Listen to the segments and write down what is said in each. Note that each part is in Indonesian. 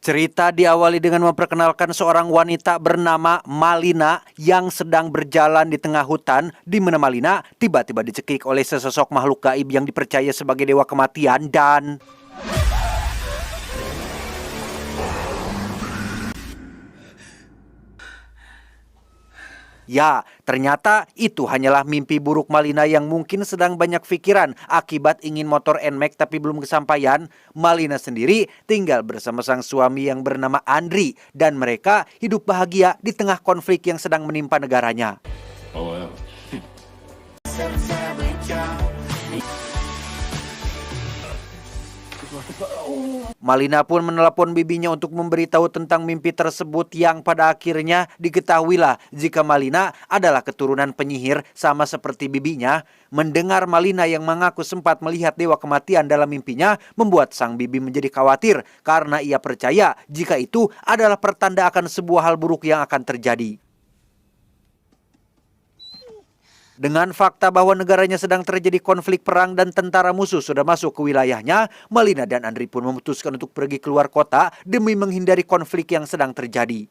Cerita diawali dengan memperkenalkan seorang wanita bernama Malina yang sedang berjalan di tengah hutan, di mana Malina tiba-tiba dicekik oleh sesosok makhluk gaib yang dipercaya sebagai dewa kematian dan... Ya, ternyata itu hanyalah mimpi buruk Malina yang mungkin sedang banyak pikiran akibat ingin motor NMAX tapi belum kesampaian. Malina sendiri tinggal bersama sang suami yang bernama Andri dan mereka hidup bahagia di tengah konflik yang sedang menimpa negaranya. Malina pun menelepon bibinya untuk memberitahu tentang mimpi tersebut yang pada akhirnya diketahuilah jika Malina adalah keturunan penyihir sama seperti bibinya. Mendengar Malina yang mengaku sempat melihat dewa kematian dalam mimpinya membuat sang bibi menjadi khawatir karena ia percaya jika itu adalah pertanda akan sebuah hal buruk yang akan terjadi. Dengan fakta bahwa negaranya sedang terjadi konflik perang dan tentara musuh sudah masuk ke wilayahnya, Malina dan Andri pun memutuskan untuk pergi keluar kota demi menghindari konflik yang sedang terjadi.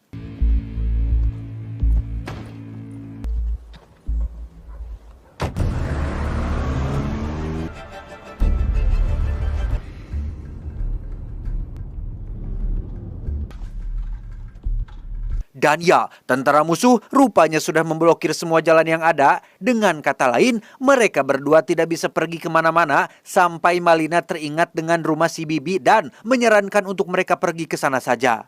Dan ya, tentara musuh rupanya sudah memblokir semua jalan yang ada. Dengan kata lain, mereka berdua tidak bisa pergi kemana-mana sampai Malina teringat dengan rumah si bibi dan menyarankan untuk mereka pergi ke sana saja.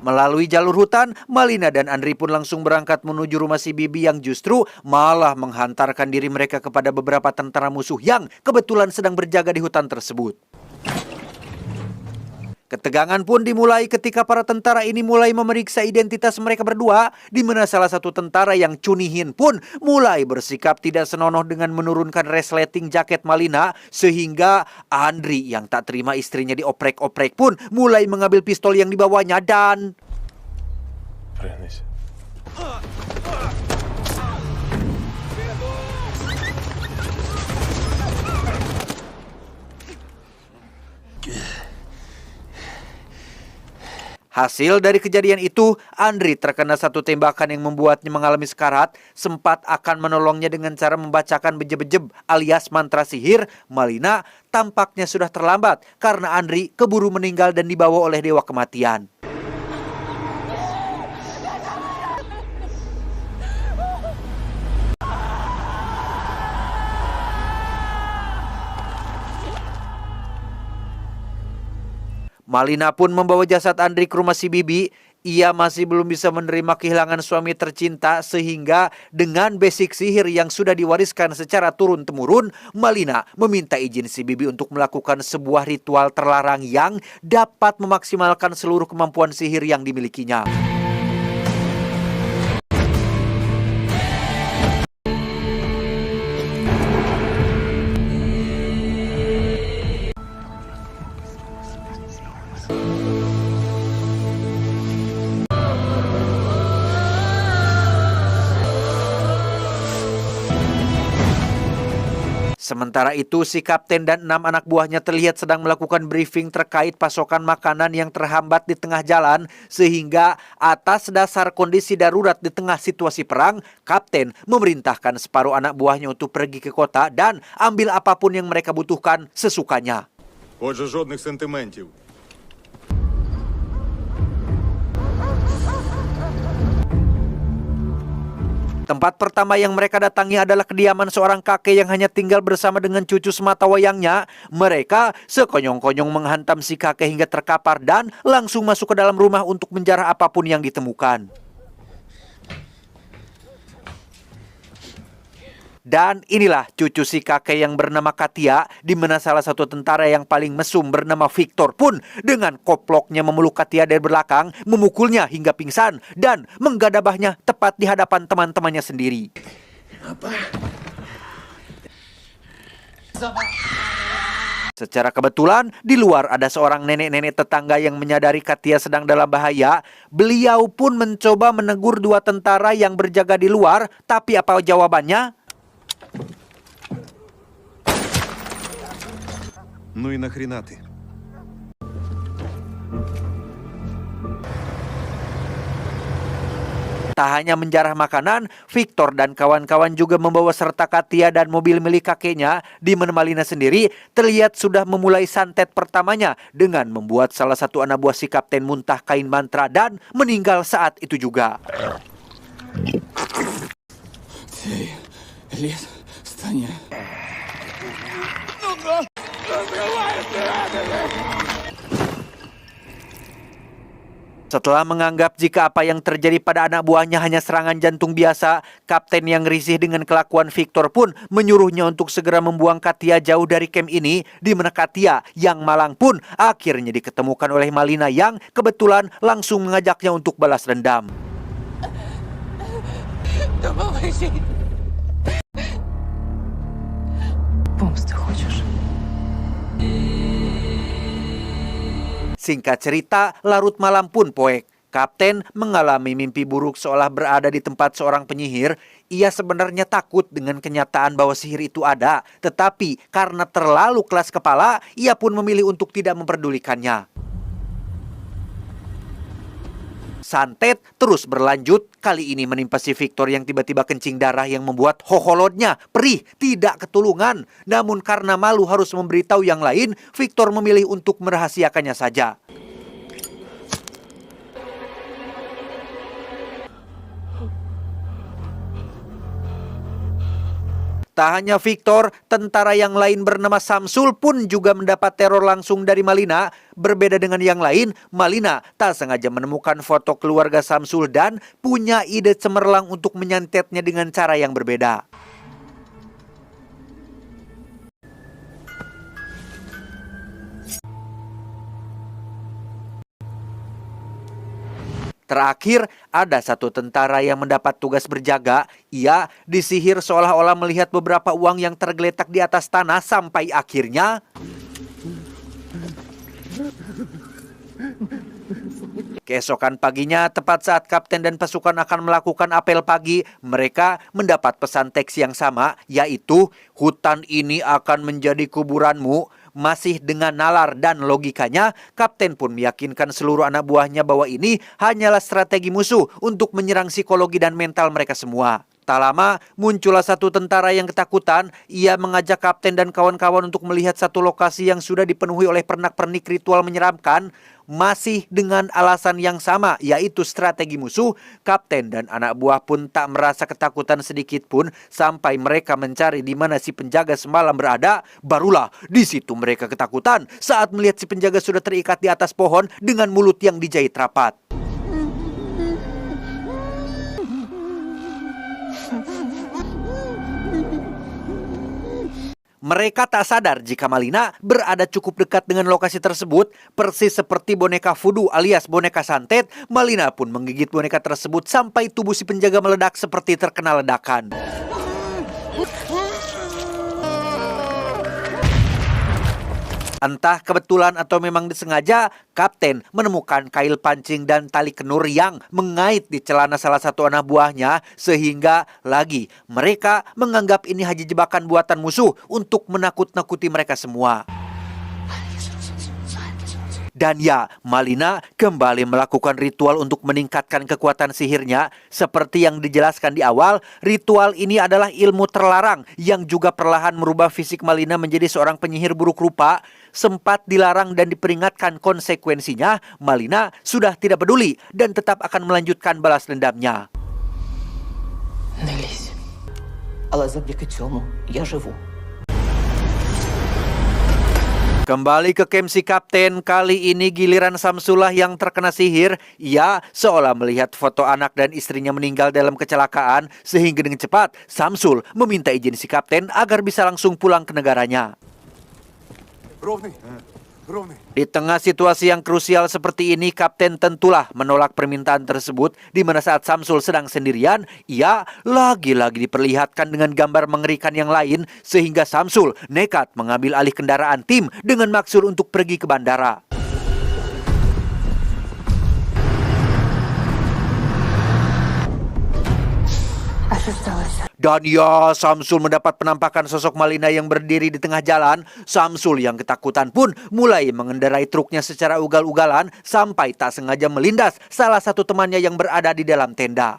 Melalui jalur hutan, Malina dan Andri pun langsung berangkat menuju rumah si bibi yang justru malah menghantarkan diri mereka kepada beberapa tentara musuh yang kebetulan sedang berjaga di hutan tersebut. Ketegangan pun dimulai ketika para tentara ini mulai memeriksa identitas mereka berdua, di mana salah satu tentara yang cunihin pun mulai bersikap tidak senonoh dengan menurunkan resleting jaket Malina, sehingga Andri yang tak terima istrinya dioprek-oprek pun mulai mengambil pistol yang dibawanya dan... Hasil dari kejadian itu, Andri terkena satu tembakan yang membuatnya mengalami sekarat. Sempat akan menolongnya dengan cara membacakan bejeb-bejeb alias mantra sihir. Malina tampaknya sudah terlambat karena Andri keburu meninggal dan dibawa oleh dewa kematian. Malina pun membawa jasad Andri ke rumah si bibi. Ia masih belum bisa menerima kehilangan suami tercinta sehingga dengan basic sihir yang sudah diwariskan secara turun-temurun, Malina meminta izin si bibi untuk melakukan sebuah ritual terlarang yang dapat memaksimalkan seluruh kemampuan sihir yang dimilikinya. Sementara itu, si kapten dan 6 anak buahnya terlihat sedang melakukan briefing terkait pasokan makanan yang terhambat di tengah jalan, sehingga atas dasar kondisi darurat di tengah situasi perang, kapten memerintahkan separuh anak buahnya untuk pergi ke kota dan ambil apapun yang mereka butuhkan sesukanya. Отже, жодних сентиментів. Tempat pertama yang mereka datangi adalah kediaman seorang kakek yang hanya tinggal bersama dengan cucu semata wayangnya. Mereka sekonyong-konyong menghantam si kakek hingga terkapar dan langsung masuk ke dalam rumah untuk menjarah apapun yang ditemukan. Dan inilah cucu si kakek yang bernama Katia, di mana salah satu tentara yang paling mesum bernama Victor pun dengan koploknya memeluk Katia dari belakang, memukulnya hingga pingsan, dan menggadabahnya tepat di hadapan teman-temannya sendiri. Secara kebetulan, di luar ada seorang nenek-nenek tetangga yang menyadari Katia sedang dalam bahaya. Beliau pun mencoba menegur 2 tentara yang berjaga di luar, tapi apa jawabannya? Ну и нахрена ты? Tak hanya menjarah makanan, Victor dan kawan-kawan juga membawa serta Katia dan mobil milik kakeknya, di mana Malina sendiri terlihat sudah memulai santet pertamanya dengan membuat salah satu anak buah si kapten muntah kain mantra dan meninggal saat itu juga. Setelah menganggap jika apa yang terjadi pada anak buahnya hanya serangan jantung biasa, kapten yang risih dengan kelakuan Victor pun menyuruhnya untuk segera membuang Katia jauh dari camp ini, di mana Katia yang malang pun akhirnya diketemukan oleh Malina yang kebetulan langsung mengajaknya untuk balas dendam. Singkat cerita, larut malam pun poek. Kapten mengalami mimpi buruk seolah berada di tempat seorang penyihir. Ia sebenarnya takut dengan kenyataan bahwa sihir itu ada, tetapi karena terlalu keras kepala, ia pun memilih untuk tidak memperdulikannya. Santet terus berlanjut, kali ini menimpa si Victor yang tiba-tiba kencing darah yang membuat hoholotnya perih, tidak ketulungan. Namun karena malu harus memberitahu yang lain, Victor memilih untuk merahasiakannya saja. Tak hanya Victor, tentara yang lain bernama Samsul pun juga mendapat teror langsung dari Malina. Berbeda dengan yang lain, Malina tak sengaja menemukan foto keluarga Samsul dan punya ide cemerlang untuk menyantetnya dengan cara yang berbeda. Terakhir, ada satu tentara yang mendapat tugas berjaga. Ia disihir seolah-olah melihat beberapa uang yang tergeletak di atas tanah sampai akhirnya keesokan paginya, tepat saat kapten dan pasukan akan melakukan apel pagi, mereka mendapat pesan teks yang sama, yaitu hutan ini akan menjadi kuburanmu. Masih dengan nalar dan logikanya, kapten pun meyakinkan seluruh anak buahnya bahwa ini hanyalah strategi musuh untuk menyerang psikologi dan mental mereka semua. Tak lama, muncullah satu tentara yang ketakutan. Ia mengajak kapten dan kawan-kawan untuk melihat satu lokasi yang sudah dipenuhi oleh pernak-pernik ritual menyeramkan. Masih dengan alasan yang sama, yaitu strategi musuh, kapten dan anak buah pun tak merasa ketakutan sedikit pun sampai mereka mencari di mana si penjaga semalam berada. Barulah di situ mereka ketakutan saat melihat si penjaga sudah terikat di atas pohon dengan mulut yang dijahit rapat. Mereka tak sadar jika Malina berada cukup dekat dengan lokasi tersebut. Persis seperti boneka voodoo alias boneka santet, Malina pun menggigit boneka tersebut sampai tubuh si penjaga meledak seperti terkena ledakan. Entah kebetulan atau memang disengaja, kapten menemukan kail pancing dan tali kenur yang mengait di celana salah satu anak buahnya, sehingga lagi mereka menganggap ini hanya jebakan buatan musuh untuk menakut-nakuti mereka semua. Dan ya, Malina kembali melakukan ritual untuk meningkatkan kekuatan sihirnya. Seperti yang dijelaskan di awal, ritual ini adalah ilmu terlarang yang juga perlahan merubah fisik Malina menjadi seorang penyihir buruk rupa. Sempat dilarang dan diperingatkan konsekuensinya, Malina sudah tidak peduli dan tetap akan melanjutkan balas dendamnya. Не лізь. Але завдяки цьому я живу. Kembali ke camp si kapten, kali ini giliran Samsulah yang terkena sihir. Ia seolah melihat foto anak dan istrinya meninggal dalam kecelakaan, sehingga dengan cepat Samsul meminta izin si kapten agar bisa langsung pulang ke negaranya. Di tengah situasi yang krusial seperti ini, kapten tentulah menolak permintaan tersebut, di mana saat Samsul sedang sendirian, ia lagi-lagi diperlihatkan dengan gambar mengerikan yang lain, sehingga Samsul nekat mengambil alih kendaraan tim dengan maksud untuk pergi ke bandara. Dan ya, Samsul mendapat penampakan sosok Malina yang berdiri di tengah jalan. Samsul yang ketakutan pun mulai mengendarai truknya secara ugal-ugalan sampai tak sengaja melindas salah satu temannya yang berada di dalam tenda.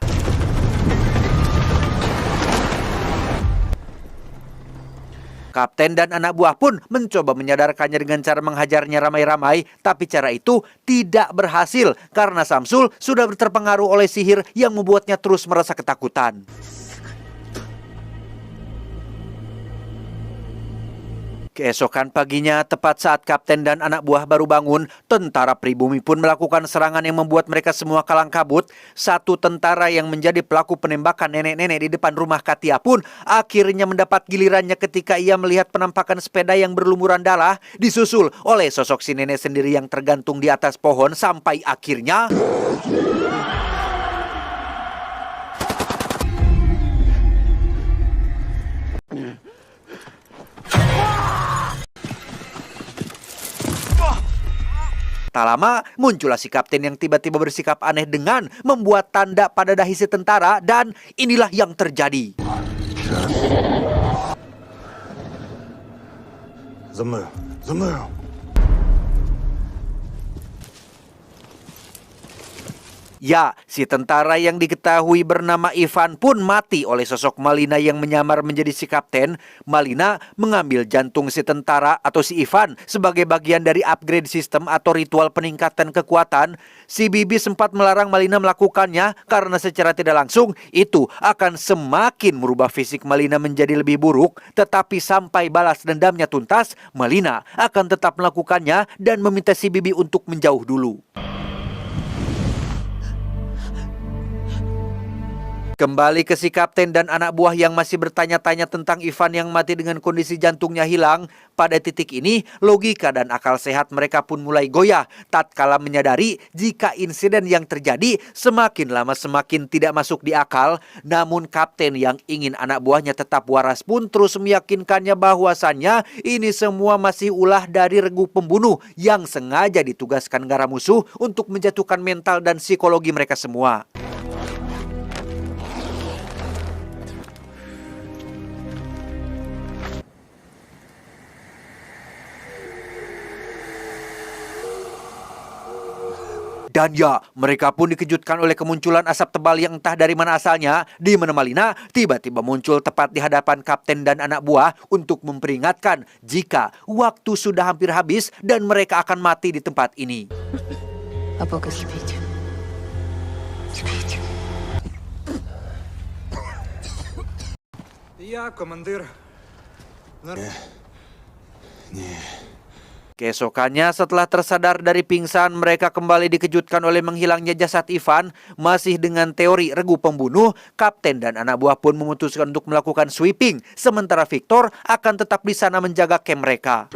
Kapten dan anak buah pun mencoba menyadarkannya dengan cara menghajarnya ramai-ramai, tapi cara itu tidak berhasil karena Samsul sudah terpengaruh oleh sihir yang membuatnya terus merasa ketakutan. Keesokan paginya, tepat saat kapten dan anak buah baru bangun, tentara pribumi pun melakukan serangan yang membuat mereka semua kalang kabut. Satu tentara yang menjadi pelaku penembakan nenek-nenek di depan rumah Katia pun akhirnya mendapat gilirannya ketika ia melihat penampakan sepeda yang berlumuran darah disusul oleh sosok si nenek sendiri yang tergantung di atas pohon sampai akhirnya... Tak lama, muncullah si kapten yang tiba-tiba bersikap aneh dengan membuat tanda pada dahi si tentara dan inilah yang terjadi. За мною! За мною! Ya, si tentara yang diketahui bernama Ivan pun mati oleh sosok Malina yang menyamar menjadi si kapten. Malina mengambil jantung si tentara atau si Ivan sebagai bagian dari upgrade sistem atau ritual peningkatan kekuatan. Si Bibi sempat melarang Malina melakukannya karena secara tidak langsung itu akan semakin merubah fisik Malina menjadi lebih buruk. Tetapi sampai balas dendamnya tuntas, Malina akan tetap melakukannya dan meminta si Bibi untuk menjauh dulu. Kembali ke si kapten dan anak buah yang masih bertanya-tanya tentang Ivan yang mati dengan kondisi jantungnya hilang. Pada titik ini, logika dan akal sehat mereka pun mulai goyah tatkala menyadari jika insiden yang terjadi semakin lama semakin tidak masuk di akal. Namun kapten yang ingin anak buahnya tetap waras pun terus meyakinkannya bahwasannya ini semua masih ulah dari regu pembunuh yang sengaja ditugaskan negara musuh untuk menjatuhkan mental dan psikologi mereka semua. Dan ya, mereka pun dikejutkan oleh kemunculan asap tebal yang entah dari mana asalnya, di mana Malina tiba-tiba muncul tepat di hadapan kapten dan anak buah untuk memperingatkan jika waktu sudah hampir habis dan mereka akan mati di tempat ini. А пока спите. Спите. Я командир. Keesokannya setelah tersadar dari pingsan, mereka kembali dikejutkan oleh menghilangnya jasad Ivan. Masih dengan teori regu pembunuh, kapten dan anak buah pun memutuskan untuk melakukan sweeping. Sementara Victor akan tetap di sana menjaga camp mereka.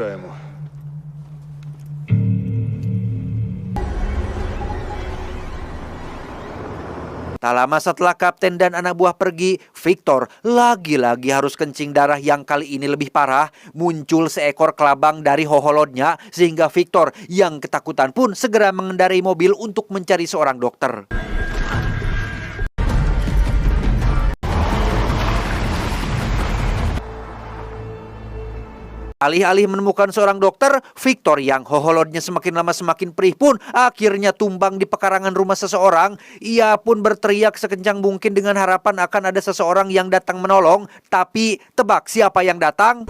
Tak lama setelah kapten dan anak buah pergi, Victor lagi-lagi harus kencing darah yang kali ini lebih parah. Muncul seekor kelabang dari hoholotnya sehingga Victor yang ketakutan pun segera mengendarai mobil untuk mencari seorang dokter. Alih-alih menemukan seorang dokter, Victor yang hoholotnya semakin lama semakin perih pun akhirnya tumbang di pekarangan rumah seseorang. Ia pun berteriak sekencang mungkin dengan harapan akan ada seseorang yang datang menolong. Tapi tebak siapa yang datang?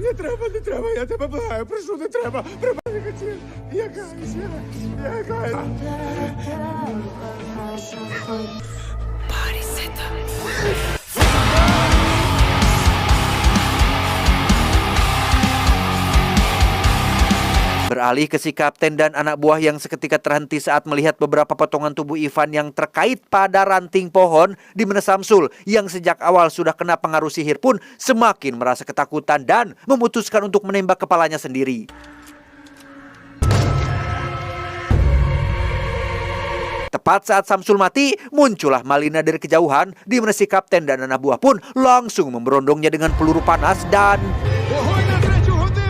Не треба, я тебе благаю, прошу, не треба, припини качель, я каюся, я каюся. Beralih ke si kapten dan anak buah yang seketika terhenti saat melihat beberapa potongan tubuh Ivan yang terkait pada ranting pohon, di mana Samsul yang sejak awal sudah kena pengaruh sihir pun semakin merasa ketakutan dan memutuskan untuk menembak kepalanya sendiri. Tepat saat Samsul mati, muncullah Malina dari kejauhan, di mana si kapten dan anak buah pun langsung memberondongnya dengan peluru panas dan... Вогонь на 3 годину!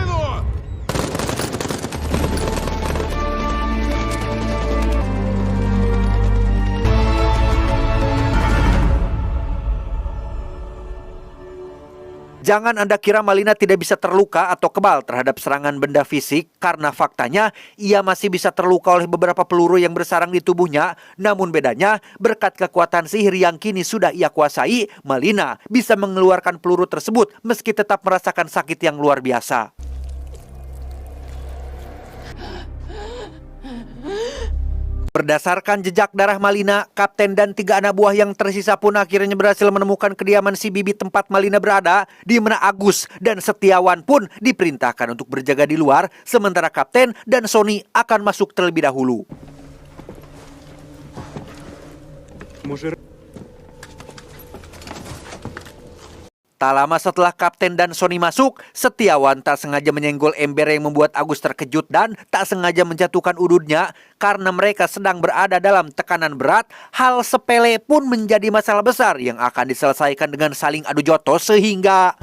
Jangan Anda kira Malina tidak bisa terluka atau kebal terhadap serangan benda fisik, karena faktanya ia masih bisa terluka oleh beberapa peluru yang bersarang di tubuhnya. Namun bedanya, berkat kekuatan sihir yang kini sudah ia kuasai, Malina bisa mengeluarkan peluru tersebut meski tetap merasakan sakit yang luar biasa. Berdasarkan jejak darah Malina, Kapten dan 3 anak buah yang tersisa pun akhirnya berhasil menemukan kediaman si Bibi tempat Malina berada, di mana Agus dan Setiawan pun diperintahkan untuk berjaga di luar, sementara Kapten dan Sony akan masuk terlebih dahulu. Tak lama setelah Kapten dan Sony masuk, Setiawan tak sengaja menyenggol ember yang membuat Agus terkejut dan tak sengaja menjatuhkan udunnya. Karena mereka sedang berada dalam tekanan berat, hal sepele pun menjadi masalah besar yang akan diselesaikan dengan saling adu jotos sehingga...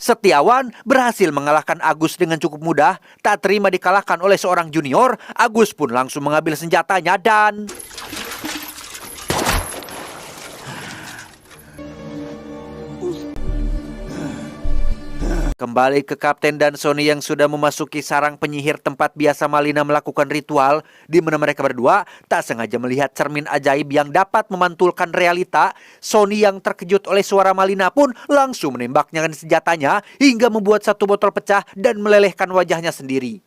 Setiawan berhasil mengalahkan Agus dengan cukup mudah. Tak terima dikalahkan oleh seorang junior, Agus pun langsung mengambil senjatanya dan... Kembali ke Kapten dan Sony yang sudah memasuki sarang penyihir tempat biasa Malina melakukan ritual, di mana mereka berdua tak sengaja melihat cermin ajaib yang dapat memantulkan realita. Sony yang terkejut oleh suara Malina pun langsung menembaknya dengan senjatanya hingga membuat satu botol pecah dan melelehkan wajahnya sendiri.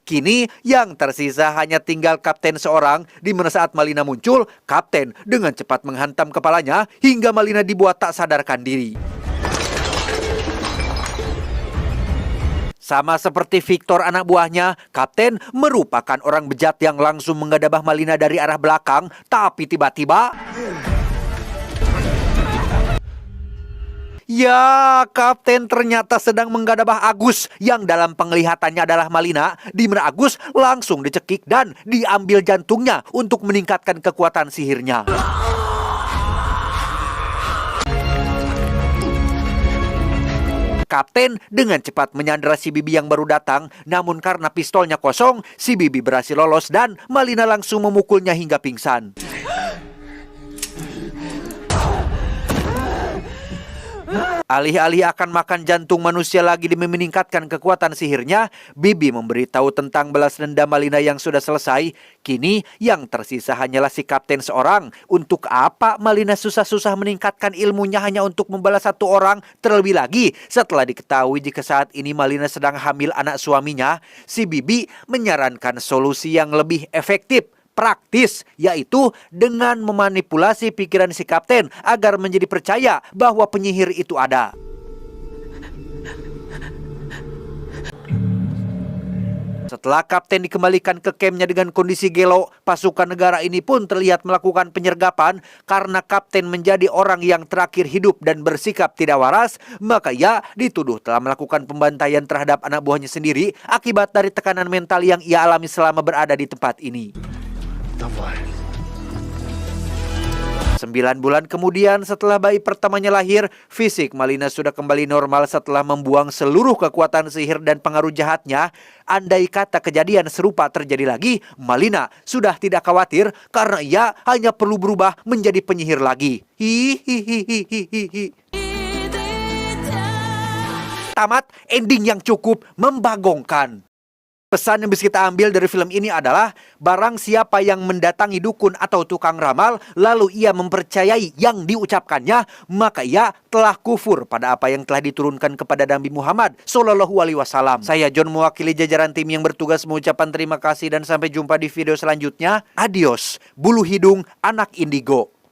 Kini yang tersisa hanya tinggal Kapten seorang, di mana saat Malina muncul, Kapten dengan cepat menghantam kepalanya hingga Malina dibuat tak sadarkan diri. Sama seperti Victor anak buahnya, Kapten merupakan orang bejat yang langsung menggadabah Malina dari arah belakang, tapi tiba-tiba... Ya, Kapten ternyata sedang menggadabah Agus yang dalam penglihatannya adalah Malina, di mana Agus langsung dicekik dan diambil jantungnya untuk meningkatkan kekuatan sihirnya. Kapten dengan cepat menyandera si Bibi yang baru datang, namun karena pistolnya kosong, si Bibi berhasil lolos dan Malina langsung memukulnya hingga pingsan. Alih-alih akan makan jantung manusia lagi demi meningkatkan kekuatan sihirnya, Bibi memberitahu tentang balas dendam Malina yang sudah selesai. Kini yang tersisa hanyalah si Kapten seorang. Untuk apa Malina susah-susah meningkatkan ilmunya hanya untuk membalas satu orang? Terlebih lagi setelah diketahui jika saat ini Malina sedang hamil anak suaminya, si Bibi menyarankan solusi yang lebih efektif, praktis, yaitu dengan memanipulasi pikiran si Kapten agar menjadi percaya bahwa penyihir itu ada. Setelah Kapten dikembalikan ke kampnya dengan kondisi gelo, pasukan negara ini pun terlihat melakukan penyergapan karena Kapten menjadi orang yang terakhir hidup dan bersikap tidak waras, maka ia dituduh telah melakukan pembantaian terhadap anak buahnya sendiri akibat dari tekanan mental yang ia alami selama berada di tempat ini. 9 bulan kemudian setelah bayi pertamanya lahir, fisik Malina sudah kembali normal setelah membuang seluruh kekuatan sihir dan pengaruh jahatnya. Andai kata kejadian serupa terjadi lagi, Malina sudah tidak khawatir karena ia hanya perlu berubah menjadi penyihir lagi. Hihihihihihi. Tamat ending yang cukup membagongkan. Pesan yang bisa kita ambil dari film ini adalah, barang siapa yang mendatangi dukun atau tukang ramal, lalu ia mempercayai yang diucapkannya, maka ia telah kufur pada apa yang telah diturunkan kepada Nabi Muhammad Sallallahu Alaihi Wasallam. Saya John mewakili jajaran tim yang bertugas mengucapkan terima kasih dan sampai jumpa di video selanjutnya. Adios, bulu hidung anak indigo.